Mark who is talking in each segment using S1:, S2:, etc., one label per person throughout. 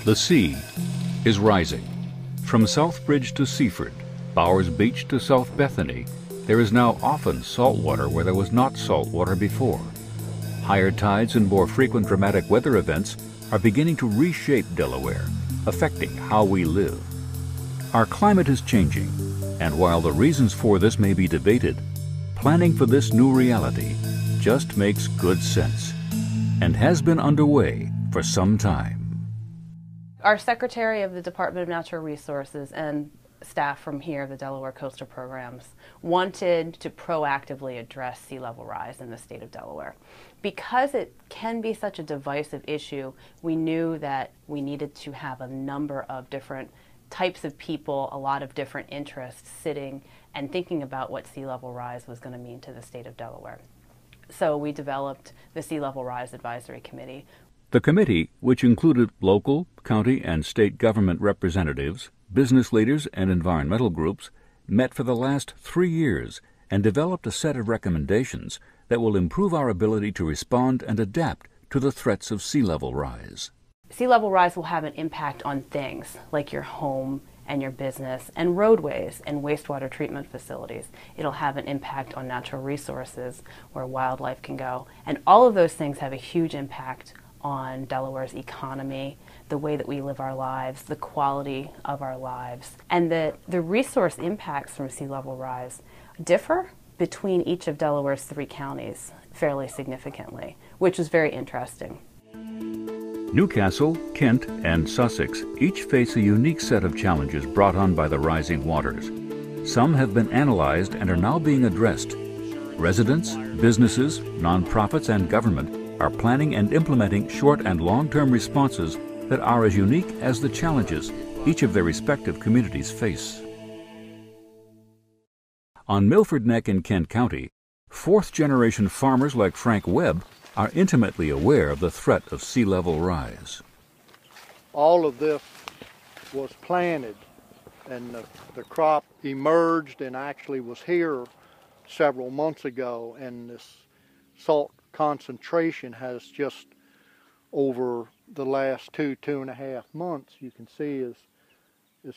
S1: The sea is rising. From Southbridge to Seaford, Bowers Beach to South Bethany, there is now often salt water where there was not salt water before. Higher tides and more frequent dramatic weather events are beginning to reshape Delaware, affecting how we live. Our climate is changing, and while the reasons for this may be debated, planning for this new reality just makes good sense and has been underway for some time.
S2: Our Secretary of the Department of Natural Resources and staff from here, the Delaware Coastal Programs, wanted to proactively address sea level rise in the state of Delaware. Because it can be such a divisive issue, we knew that we needed to have a number of different types of people, a lot of different interests sitting and thinking about what sea level rise was going to mean to the state of Delaware. So we developed the Sea Level Rise Advisory Committee.
S1: The committee, which included local, county, and state government representatives, business leaders, and environmental groups, met for the last 3 years and developed a set of recommendations that will improve our ability to respond and adapt to the threats of sea level rise.
S2: Sea level rise will have an impact on things like your home and your business and roadways and wastewater treatment facilities. It'll have an impact on natural resources where wildlife can go. And all of those things have a huge impact on Delaware's economy, the way that we live our lives, the quality of our lives. And the resource impacts from sea level rise differ between each of Delaware's 3 counties fairly significantly, which is very interesting.
S1: Newcastle, Kent, and Sussex each face a unique set of challenges brought on by the rising waters. Some have been analyzed and are now being addressed. Residents, businesses, nonprofits, and government are planning and implementing short and long-term responses that are as unique as the challenges each of their respective communities face. On Milford Neck in Kent County, fourth-generation farmers like Frank Webb are intimately aware of the threat of sea level rise.
S3: All of this was planted, and the crop emerged and actually was here several months ago, and this salt concentration has just over the last 2.5 months, you can see is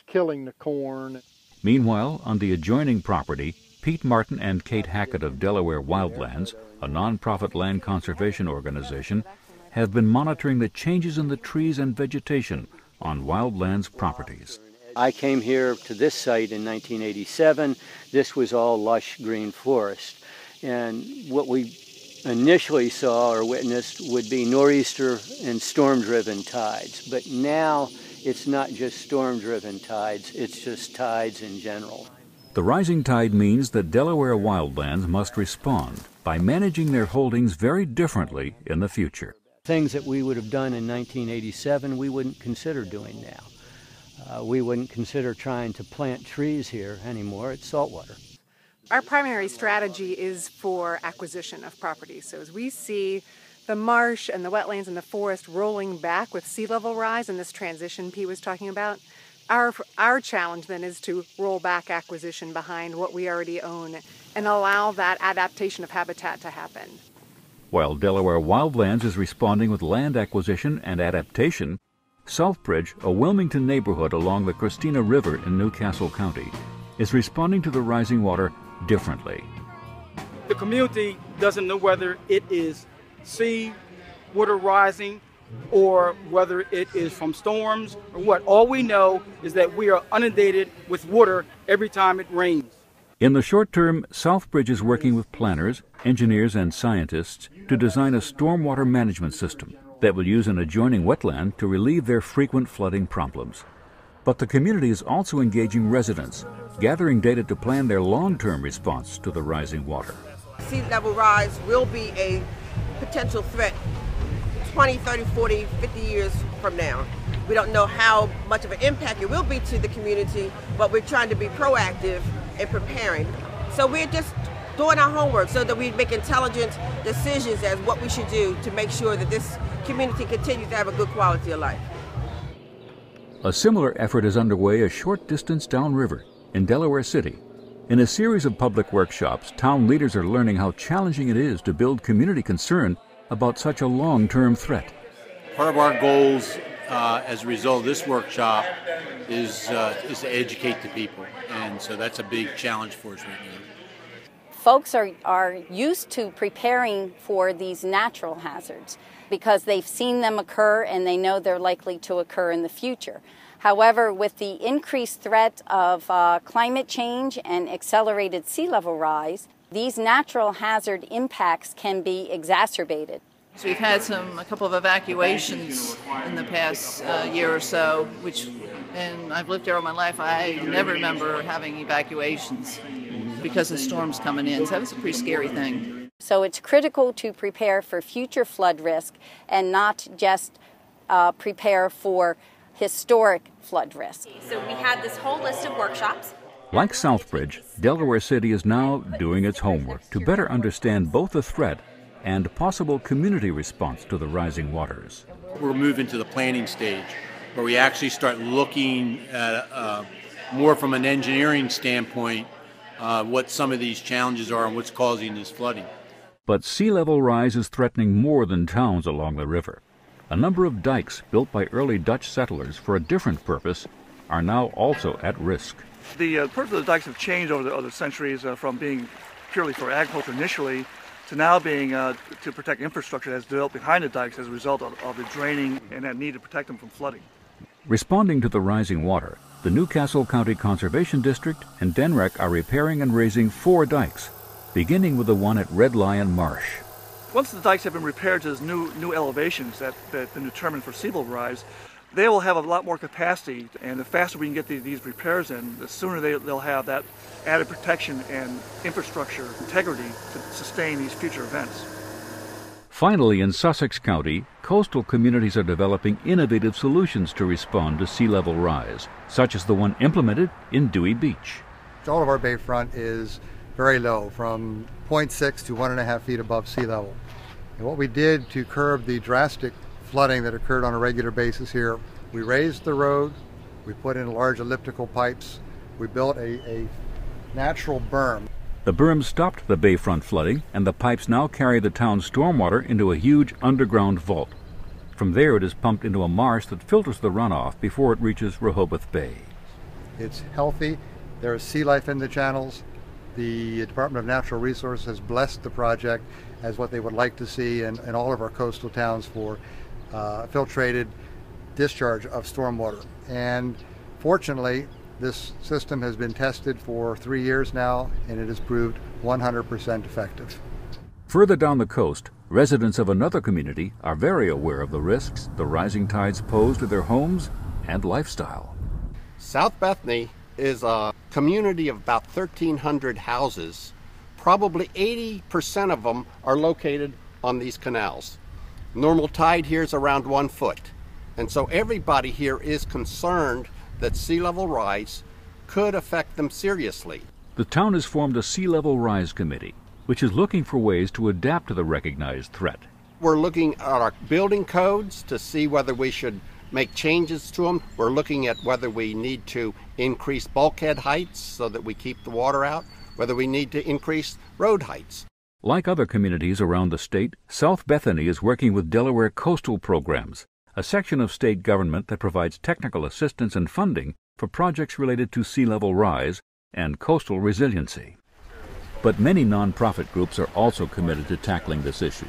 S3: killing the corn.
S1: Meanwhile, on the adjoining property, Pete Martin and Kate Hackett of Delaware Wildlands, a nonprofit land conservation organization, have been monitoring the changes in the trees and vegetation on wildlands properties.
S4: I came here to this site in 1987. This was all lush green forest. And what we initially saw or witnessed would be nor'easter and storm-driven tides. But now it's not just storm-driven tides, it's just tides in general.
S1: The rising tide means that Delaware Wildlands must respond by managing their holdings very differently in the future.
S4: Things that we would have done in 1987 we wouldn't consider doing now. We wouldn't consider trying to plant trees here anymore. It's saltwater.
S5: Our primary strategy is for acquisition of property. So as we see the marsh and the wetlands and the forest rolling back with sea level rise and this transition Pete was talking about, our challenge then is to roll back acquisition behind what we already own and allow that adaptation of habitat to happen.
S1: While Delaware Wildlands is responding with land acquisition and adaptation, Southbridge, a Wilmington neighborhood along the Christina River in Newcastle County, is responding to the rising water differently.
S6: The community doesn't know whether it is sea water rising or whether it is from storms or what. All we know is that we are inundated with water every time it rains.
S1: In the short term, Southbridge is working with planners, engineers, and scientists to design a stormwater management system that will use an adjoining wetland to relieve their frequent flooding problems. But the community is also engaging residents, gathering data to plan their long-term response to the rising water.
S7: Sea level rise will be a potential threat 20, 30, 40, 50 years from now. We don't know how much of an impact it will be to the community, but we're trying to be proactive and preparing. So we're just doing our homework so that we make intelligent decisions as what we should do to make sure that this community continues to have a good quality of life.
S1: A similar effort is underway a short distance downriver in Delaware City. In a series of public workshops, town leaders are learning how challenging it is to build community concern about such a long-term threat.
S8: Part of our goals as a result of this workshop is to educate the people, and so that's a big challenge for us right now.
S9: Folks are used to preparing for these natural hazards because they've seen them occur and they know they're likely to occur in the future. However, with the increased threat of climate change and accelerated sea level rise, these natural hazard impacts can be exacerbated.
S10: So we've had a couple of evacuations in the past year or so, and I've lived here all my life. I never remember having evacuations because of storms coming in. So that was a pretty scary thing.
S9: So it's critical to prepare for future flood risk and not just prepare for historic flood risk.
S11: So we had this whole list of workshops.
S1: Like Southbridge, Delaware City is now doing its homework to better understand both the threat and possible community response to the rising waters.
S8: We're moving to the planning stage where we actually start looking at more from an engineering standpoint what some of these challenges are and what's causing this flooding.
S1: But sea level rise is threatening more than towns along the river. A number of dikes built by early Dutch settlers for a different purpose are now also at risk.
S12: The purpose of the dikes have changed over the centuries from being purely for agriculture initially to now being to protect infrastructure that's developed behind the dikes as a result of the draining and that need to protect them from flooding.
S1: Responding to the rising water, the Newcastle County Conservation District and DENREC are repairing and raising 4 dikes, beginning with the one at Red Lion Marsh.
S12: Once the dikes have been repaired to those new elevations that have been determined for sea level rise, they will have a lot more capacity, and the faster we can get these repairs in, the sooner they'll have that added protection and infrastructure integrity to sustain these future events.
S1: Finally, in Sussex County, coastal communities are developing innovative solutions to respond to sea level rise, such as the one implemented in Dewey Beach.
S13: All of our bayfront is very low, from 0.6 to 1.5 feet above sea level. And what we did to curb the drastic flooding that occurred on a regular basis here, we raised the road, we put in large elliptical pipes, we built a natural berm.
S1: The berm stopped the bayfront flooding, and the pipes now carry the town's stormwater into a huge underground vault. From there it is pumped into a marsh that filters the runoff before it reaches Rehoboth Bay.
S13: It's healthy, there is sea life in the channels. The Department of Natural Resources has blessed the project as what they would like to see in all of our coastal towns for filtrated discharge of stormwater. And fortunately, this system has been tested for 3 years now, and it has proved 100% effective.
S1: Further down the coast, residents of another community are very aware of the risks the rising tides pose to their homes and lifestyle.
S14: South Bethany is a community of about 1,300 houses. Probably 80% of them are located on these canals. Normal tide here is around 1 foot. And so everybody here is concerned that sea level rise could affect them seriously.
S1: The town has formed a sea level rise committee, which is looking for ways to adapt to the recognized threat.
S14: We're looking at our building codes to see whether we should make changes to them. We're looking at whether we need to increase bulkhead heights so that we keep the water out, whether we need to increase road heights.
S1: Like other communities around the state, South Bethany is working with Delaware Coastal Programs, a section of state government that provides technical assistance and funding for projects related to sea level rise and coastal resiliency. But many nonprofit groups are also committed to tackling this issue.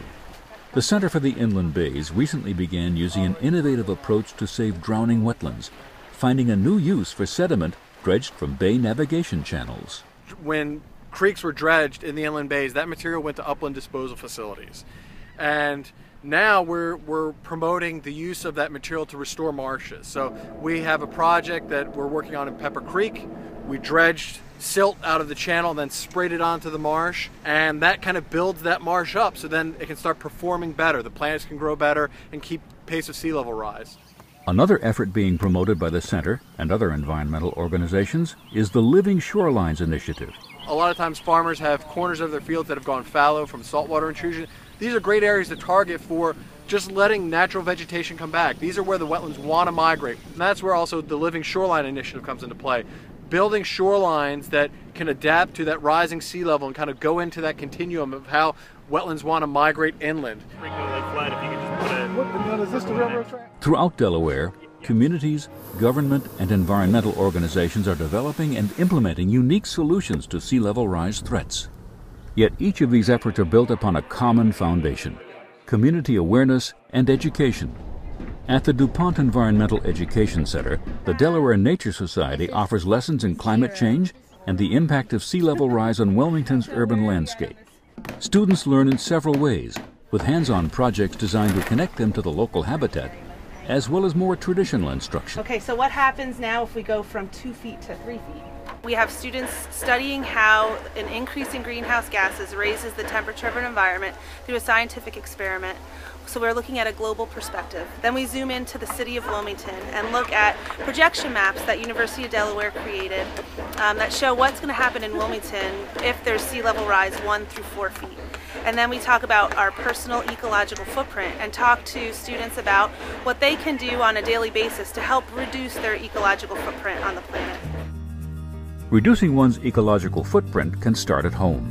S1: The Center for the Inland Bays recently began using an innovative approach to save drowning wetlands, finding a new use for sediment dredged from bay navigation channels.
S15: When creeks were dredged in the inland bays, that material went to upland disposal facilities. And now we're promoting the use of that material to restore marshes. So we have a project that we're working on in Pepper Creek. We dredged silt out of the channel, then sprayed it onto the marsh, and that kind of builds that marsh up so then it can start performing better. The plants can grow better and keep pace of sea level rise.
S1: Another effort being promoted by the Center and other environmental organizations is the Living Shorelines Initiative.
S15: A lot of times farmers have corners of their fields that have gone fallow from saltwater intrusion. These are great areas to target for just letting natural vegetation come back. These are where the wetlands want to migrate. And that's where also the Living Shoreline Initiative comes into play. Building shorelines that can adapt to that rising sea level and kind of go into that continuum of how wetlands want to migrate inland.
S16: Frequently flood, if you could just put a
S6: Is this the railroad track?
S1: Throughout Delaware, communities, government, and environmental organizations are developing and implementing unique solutions to sea level rise threats. Yet each of these efforts are built upon a common foundation: community awareness and education. At the DuPont Environmental Education Center, the Delaware Nature Society offers lessons in climate change and the impact of sea level rise on Wilmington's urban landscape. Students learn in several ways, with hands-on projects designed to connect them to the local habitat, as well as more traditional instruction.
S16: Okay, so what happens now if we go from 2 feet to 3 feet? We have students studying how an increase in greenhouse gases raises the temperature of an environment through a scientific experiment. So we're looking at a global perspective. Then we zoom into the city of Wilmington and look at projection maps that University of Delaware created that show what's going to happen in Wilmington if there's sea level rise 1 through 4 feet. And then we talk about our personal ecological footprint and talk to students about what they can do on a daily basis to help reduce their ecological footprint on the planet.
S1: Reducing one's ecological footprint can start at home,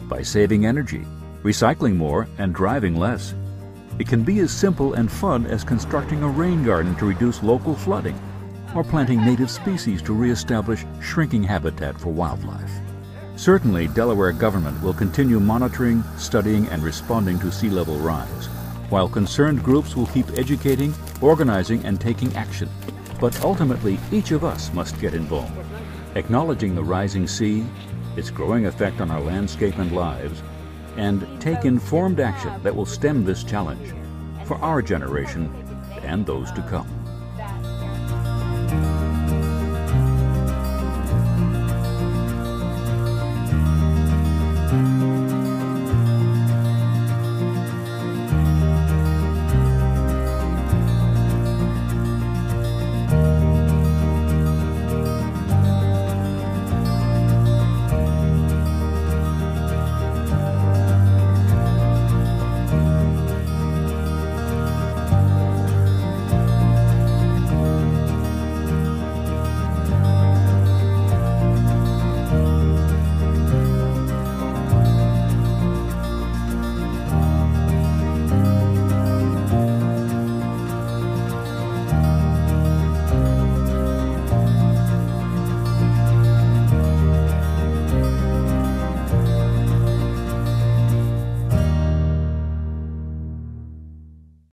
S1: by saving energy, recycling more, and driving less. It can be as simple and fun as constructing a rain garden to reduce local flooding, or planting native species to reestablish shrinking habitat for wildlife. Certainly, Delaware government will continue monitoring, studying, and responding to sea level rise, while concerned groups will keep educating, organizing, and taking action. But ultimately, each of us must get involved, acknowledging the rising sea, its growing effect on our landscape and lives, and take informed action that will stem this challenge for our generation and those to come.